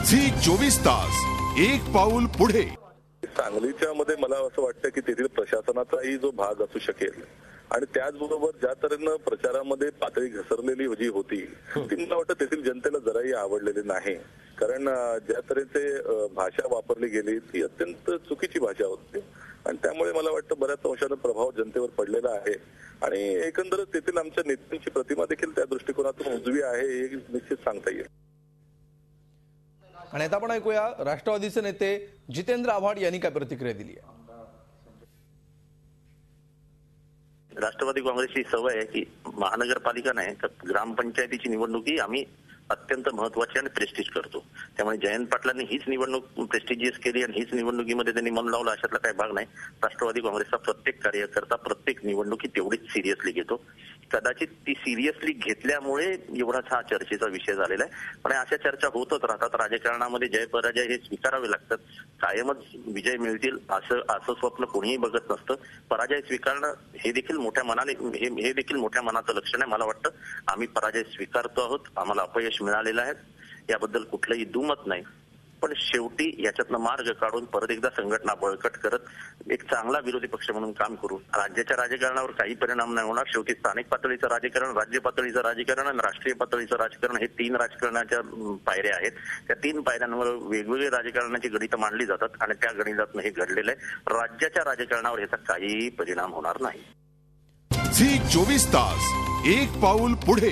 Zee 24 तास एक पाऊल पुढे। सांगलीच्या मध्ये मला असं वाटतं की तेथील प्रशासनाचाही जो भाग असू शकेल आणि त्याचबरोबर ज्या तऱ्हेनं प्रचारामध्ये पातळी घसरलेली जी होती ती मला वाटतं तेथील जनतेला जराही आवडलेली नाही। कारण ज्या तऱ्हेचे भाषा वापरली गेली ती अत्यंत चुकीची भाषा होती आणि त्यामुळे मला वाटतं बऱ्याच अंशाने प्रभाव जनतेवर पडलेला आहे आणि एकंदरच तेथील आमच्या नेत्यांची प्रतिमा देखील त्या दृष्टिकोनातून उजवी आहे हे निश्चित सांगता येईल। आणि आता आपण ऐकूया राष्ट्रवादीचे नेते जितेंद्र आव्हाड यांनी काय प्रतिक्रिया दिली आहे। राष्ट्रवादी काँग्रेसची सवय आहे की महानगरपालिका नाही तर ग्रामपंचायतीची निवडणुकी आम्ही अत्यंत महत्वाची आणि प्रेस्टिज करतो। त्यामुळे जयंत पाटलांनी हीच निवडणूक प्रेस्टिजियस केली आणि हीच निवडणुकीमध्ये त्यांनी मन लावलं अशातला काही भाग नाही। राष्ट्रवादी काँग्रेसचा प्रत्येक कार्यकर्ता प्रत्येक निवडणुकी तेवढीच सिरियसली घेतो। कदाचित ती सिरियसली घेतल्यामुळे एवढाच हा चर्चेचा विषय झालेला आहे। पण अशा चर्चा होतच राहतात। राजकारणामध्ये जय पराजय हे स्वीकारावे लागतात। कायमच विजय मिळतील असं स्वप्न कोणीही बघत नसतं। पराजय स्वीकारणं हे देखील मोठ्या मनाचं लक्षण आहे। मला वाटतं आम्ही पराजय स्वीकारतो आहोत। आम्हाला अपयश मिळालेलं आहे याबद्दल कुठलंही दुमत नाही। पण शेवटी याच्यातनं मार्ग काढून परत एकदा संघटना बळकट करत एक चांगला विरोधी पक्ष म्हणून काम करू। राज्याच्या राजकारणावर काही परिणाम नाही होणार। शेवटी स्थानिक पातळीचं राजकारण, राज्य पातळीचं राजकारण आणि राष्ट्रीय पातळीचं राजकारण हे तीन राजकारणाच्या पायऱ्या आहेत। त्या तीन पायऱ्यांवर वेगवेगळे राजकारणाची गणितं मांडली जातात आणि त्या गणितातनं हे घडलेलं आहे। राज्याच्या राजकारणावर याचा काहीही परिणाम होणार नाही। झी 24 तास एक पाऊल पुढे।